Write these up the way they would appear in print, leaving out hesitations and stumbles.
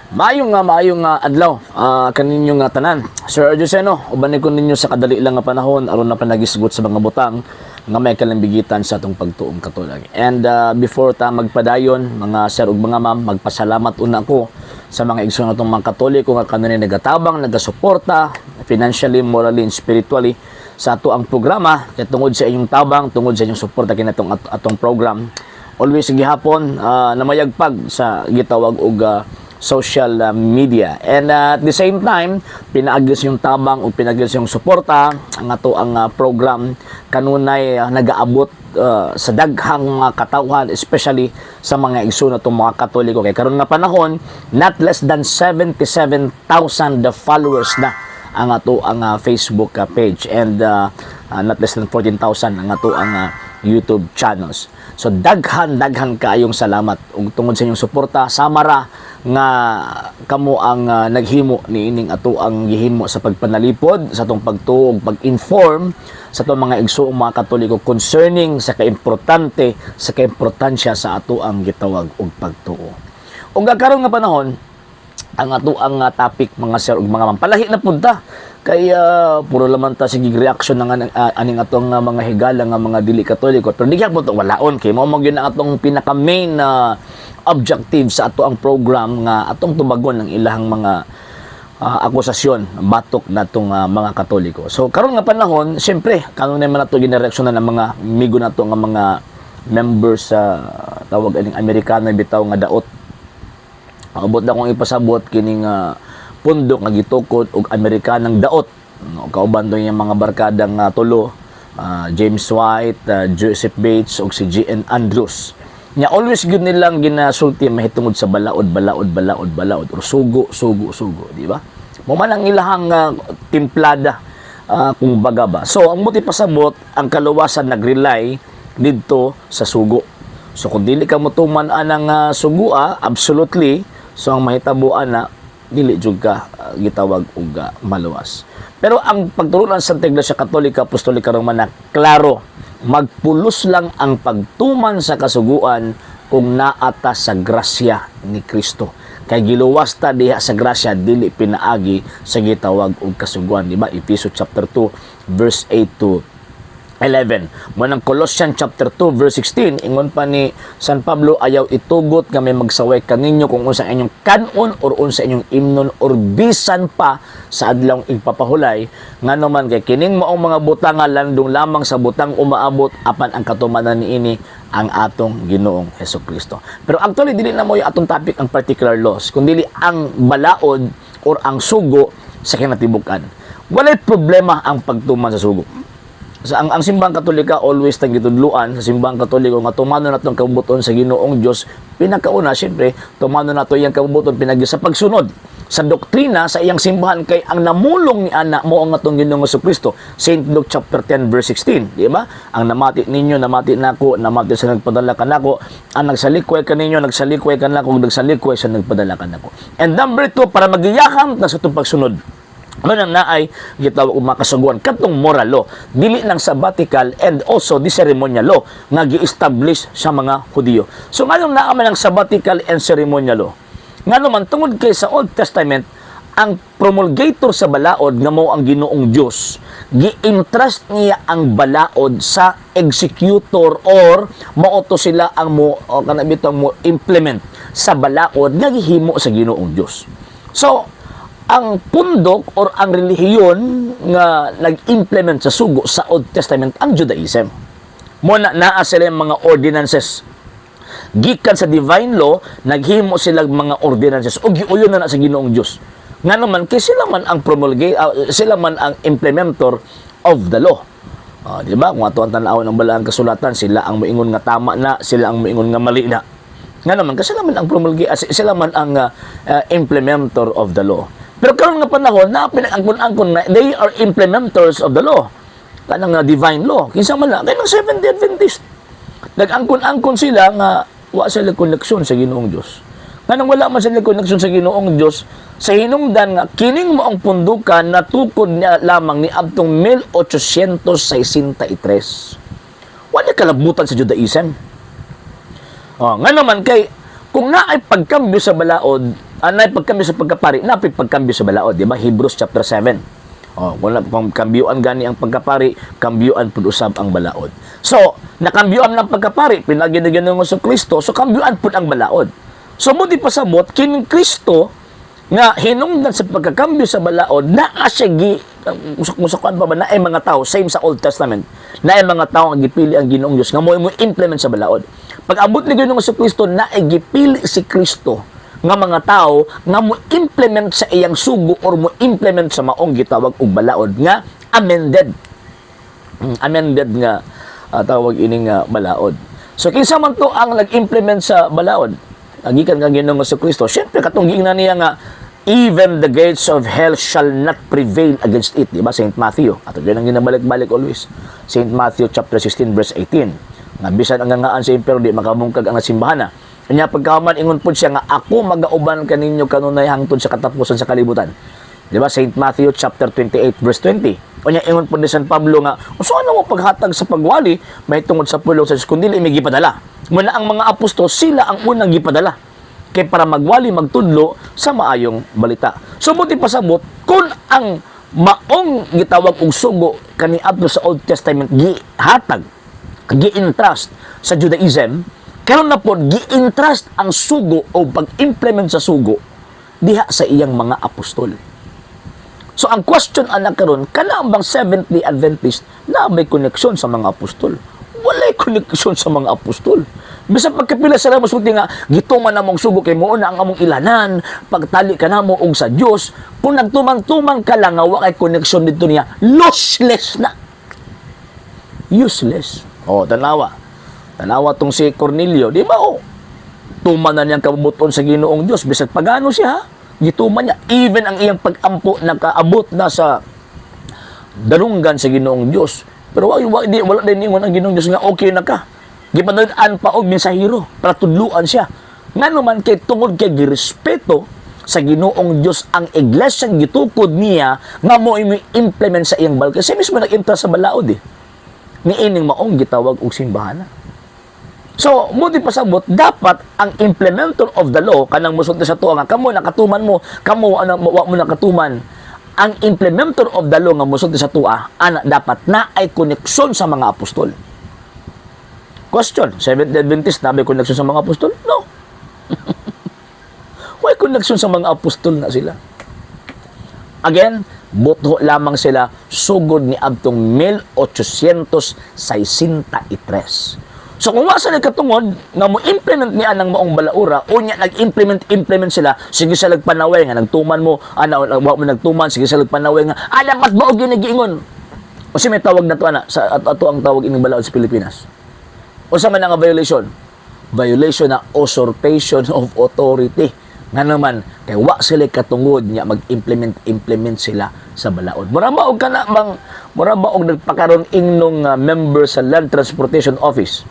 Maayong nga adlaw kaninyo nga tanan. Sir Arjuseno, uban ko ninyo sa kadali lang nga panahon aron na panagisgot sa mga butang nga may kalambigitan sa atong pagtuong katolik. And before ta magpadayon, mga sir ug mga ma'am, magpasalamat una ko sa mga igsoon natong mga Katoliko nga kanunay nagatabang, nagasuporta financially, morally, and spiritually sa ato ang programa. Kaya tungod sa inyong tabang, tungod sa inyong suporta kinatong atong program, always gihapon namayagpag sa gitawag og social media. And at the same time, pinaagis yung tabang o pinaagis yung suporta ang ato ang program kanunay nagaabot sa daghang mga katawhan, especially sa mga igsoon natong mga Katoliko. Kay karon nga panahon, not less than 77,000 followers na ang ato ang Facebook page, and not less than 14,000 ang ato ang YouTube channels. So daghan kaayong salamat ug tungod sa inyong suporta. Samara nga kamo ang naghimo niining ato ang gihimo sa pagpanalipod sa atong pagtuo, pag-inform sa atong mga igsoong mga Katoliko concerning sa kaimportante sa kaimportansya sa ato ang gitawag og pagtuo. Ug karon nga panahon, ang ato ang topic mga sir ug mga ma'am, palahi na punta kay puro laman ta sige reaction ng aning atong mga higala nga mga dili Katoliko, pero di gyapon to walaon kay mao mo gyud ang atong pinaka main objective sa ato ang program nga atong tubagon ng ilahang mga akusasyon batok natong mga Katoliko. So karon nga panahon, syempre kanunay man nato ginireaksyonan ng mga migo nato nga mga members sa tawag aning Amerikano bitaw nga daot. Abot na kong ipasabot kining pundok nga gitukod og Amerikanang daot. Kauban do yung mga barkadang tulo, James White, Joseph Bates ug si G.N. Andrews. Nya always gyud nilang ginasulti mahitungod sa balaod or sugo, di ba? Mo man ang ilahang timplada kung baga ba. So ang muti pasabot, ang kaluwasan nagrely didto sa sugo. So kung dili ka motuman anang sugua, absolutely, so ang mahitabuan na dili jud ka gitawag og maluwas. Pero ang pagturunan sa Iglesia Katolika Apostolika Romana, klaro, magpulos lang ang pagtuman sa kasuguan kung naata sa grasya ni Kristo. Kay giluwas ta diha sa grasya, dili pinaagi sa gitawag og kasuguan, di ba? Efeso chapter 2 verse 8 to 11. Manang Colossians chapter 2 verse 16, ingon pa ni San Pablo, ayaw itugot nga may magsaway kaninyo kung unsa inyong kanon or unsa inyong imnon or bisan pa sa adlawng igpapahulay, ngano man kay kining maong mga butang nga landong lamang sa butang umaabot apan ang katumanan niini ang atong Ginoong Hesukristo. Pero actually dili na mo yung atong topic ang particular laws, kundi ang balaod or ang sugo sa kinatibukan. Walay problema ang pagtuman sa sugo. So, ang simbang Katolika always tang gitudluan sa simbang Katoliko nga tumano natong kabubuton sa Ginoong Dios. Pinakauna syempre tumano nato iyang kabubuton pinagi sa pagsunod sa doktrina sa iyang simbahan, kay ang namulong ni ana mo ang atong Ginoong Jesucristo. Saint Luke chapter 10 verse 16, di ba? Ang namati ninyo, namati nako, namati sa nagpadala kanako, ang nagsalikway kaninyo, nagsalikway kanako, nagsalikway sa nagpadala kanako. And number 2, para magiyaham na sa itong pagsunod, ano na ay gitawag og makasuguan katong moral law, dili ng sabbatical and also the ceremonial law nga gi-establish sa mga Hudiyo. So nganong naa man ang sabbatical and ceremonial law? Ngano man tungod kay sa Old Testament, ang promulgator sa balaod nga mao ang Ginoong Dios, gi-entrust niya ang balaod sa executor or mauto sila ang mo mo implement sa balaod nga gihimo sa Ginoong Dios. So ang pundok or ang relihiyon nga nag-implement sa sugo sa Old Testament ang Judaism. Muna naa sila mga ordinances. Gikan sa divine law, naghimo sila mga ordinances o giuyon na sa Ginoong Dios. Nga naman kay sila man ang sila man ang implementer of the law. Di ba? Kung ato ang tanawon ng balaang kasulatan, sila ang moingon nga tama na, sila ang moingon nga mali na. Nga naman kasi sila man ang sila man ang implementer of the law. Pero karon nga panahon na pinag-angkon na they are implementers of the law. Kanang divine law. Kinsa man na kay ng Seventh-day Adventist. Nag-angkon sila nga wa sila koneksyon sa Ginoong Dios. Kanang wala man sila koneksyon sa Ginoong Dios, sa hinungdan nga kining maong pundukan natukod niya lamang ni adtong 1863. Wala kalabutan sa Judaism. Nga naman kay kung naay pagkambyo sa balaod, anay pagkambyo sa pagkapari, napay pagkambyo sa balaod, di ba? Hebrews chapter 7. Kung kambyuan gani ang pagkapari, kambyuan pud usab ang balaod. So, nakambyuan ng pagkapari, pinagi na Ginoong Kristo, so kambyuan pud ang balaod. So, mo di pasabot kining Kristo nga hinungdan sa pagkakambyo sa balaod, naa siya musukan pa ba na ay mga tao, same sa Old Testament, na ay mga tao ang gipili ang Ginoong Dios nga mo implement sa balaod. Pag abot ni Ginoong Kristo, na ay gipili si Kristo nga mga tao nga mo implement sa iyang sugo or mo implement sa maong gitawag og balaod nga amended nga tawag ining balaod. So kinsa man to ang nag-implement sa balaod agikan nga Ginoong Kristo, syempre katong giingnan niya nga even the gates of hell shall not prevail against it, di ba? Saint Matthew, ato din ang ginabalik-balik always, Saint Matthew chapter 16 verse 18, nga bisan ang ngangaan sa impero di makamungkag ang simbahana. Kanya pagkaman ingon po siya nga ako magauban kaninyo kanunay hangtod sa katapusan sa kalibutan. Di ba? Saint Matthew chapter 28 verse 20. Kanya ingon po ni San Pablo nga, so ano mo paghatag sa pagwali, may tungod sa pulong sa kundi may gipadala. Muna ang mga apostol, sila ang unang gipadala. Kay para magwali, magtudlo sa maayong balita. So buti pasabot, kung ang maong gitawag og sugo kaniadto sa Old Testament gihatag, gi-entrust sa Judaism, karon na po, gi-entrust ang sugo o pag-implement sa sugo diha sa iyang mga apostol. So, ang question anak karon, kana bang Seventh-day Adventist na may koneksyon sa mga apostol? Walay koneksyon sa mga apostol. Bisa pagkapila sila masuti nga, gituman na mong sugo kay mo na ang among ilanan, pagtali ka na mo og sa Dios, kung nagtumang-tumang ka lang nga wakay koneksyon dito niya, lossless na. Useless. Tanawa tong si Cornelio, di ba tuman na niyang kabubuton sa Ginoong Dios, bisag pagano siya, gituman niya. Even ang iyang pag-ampo nakaabot na sa darunggan sa Ginoong Dios. Pero wala din ingon ang Ginoong Dios nga okay na ka. Gipadaan pa og mensahero para tudluan siya. Ngano man kay tungod kay girespeto sa Ginoong Dios ang iglesia gitukod niya nga mo implement sa iyang balay. Kasi mismo nag-impra sa balaod niining maong gitawag og simbahan. So, buti pasabot, dapat ang implementer of the law, kanang musunod sa tuwa nga, kamo nakatuman mo, kamo wa mo nakatuman, ang implementer of the law nga musunod sa tuwa, dapat na ay koneksyon sa mga apostol. Question, Seventh-day Adventist, na may koneksyon sa mga apostol? No. May koneksyon sa mga apostol na sila. Again, buto lamang sila sugod ni Abtong 1863. So kung wasa na katungod nga mo implement niya ng maong balaura o niya nag-implement sila, sige sa nagpanaway nga nagtuman mo, wa mo nagtuman, sige sa nagpanaway nga dapat ba og ginigiingon. O si may tawag na to sa ato ang tawag ining balaod sa Pilipinas. O sa man nga violation na usurpation of authority. Nga naman kay wa sila katungod niya mag-implement sila sa balaod. Mura ba og nagpakaron ingnong member sa Land Transportation Office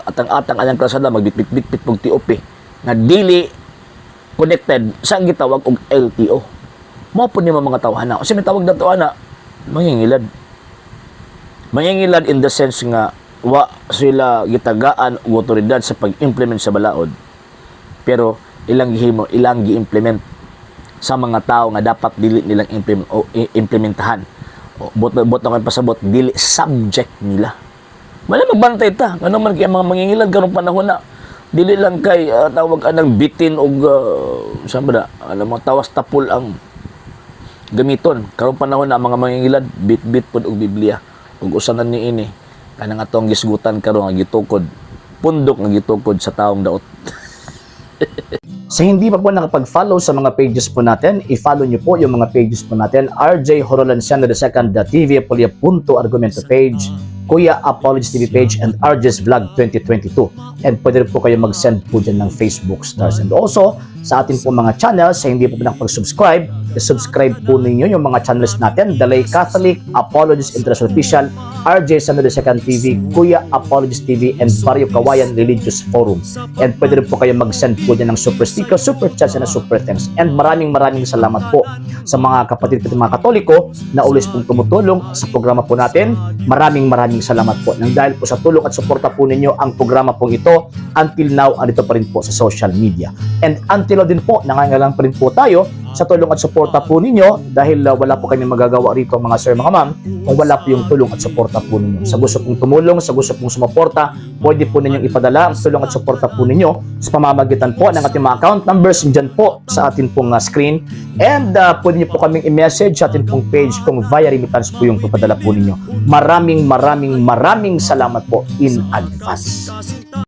atang-atang anang kalsada magbitbit pug TOP nga dili connected sa gitawag og LTO. Mao pud ni mga tawhana. Kasi may tawag na tawhana mangingilad in the sense nga wa sila gitagaan og otoridad sa pag-implement sa balaod. Pero ilang gi-implement sa mga tao nga dapat dili nilang implementahan. Bot na pasabot dili subject nila. Wala magbantay ta. Ano man kay mga mangingilad karong panahon na dili lang kay tawag anang bitin og sambra mga tawas tapol ang gamiton. Karong panahon na mga mangingilad bit pod og Biblia ug usanan niini kanang atong gisgutan karon nga gitukod pundok nga gitukod sa taong daot. Sa hindi pa po nakapag-follow sa mga pages po natin, i-follow nyo po yung mga pages po natin. RJ Horolanciano II, TV Apolia Punto Argumento page, Kuya Apologist TV page, and RJ's Vlog 2022. And pwede rin po kayo mag-send po dyan ng Facebook stars. And also, sa atin po mga channels, sa hindi po nakapag-subscribe, subscribe po ninyo yung mga channels natin, Dalay Catholic, Apologist International Official, RJ Sano II TV, Kuya Apologist TV, and Barrio Kawayan Religious Forum. And pwede rin po kayo mag-send po dyan ng super sticker, super chats, and super thanks. And maraming salamat po sa mga kapatid at mga Katoliko na always pong tumutulong sa programa po natin. Maraming salamat po. Nang dahil po sa tulong at suporta po ninyo, ang programa po ito until now andito pa rin po sa social media. And until now din po, nangangailangan pa rin po tayo sa tulong at suporta po ninyo dahil wala po kami magagawa rito mga sir, mga ma'am, kung wala po yung tulong at suporta po ninyo. Sa gusto pong tumulong, sa gusto pong sumuporta, pwede po ninyong ipadala ang tulong at suporta po ninyo sa pamamagitan po ng ating mga account numbers dyan po sa ating pong screen. And pwede nyo po kaming i-message sa ating pong page kung via remittance po yung ipadala po ninyo. Maraming salamat po in advance.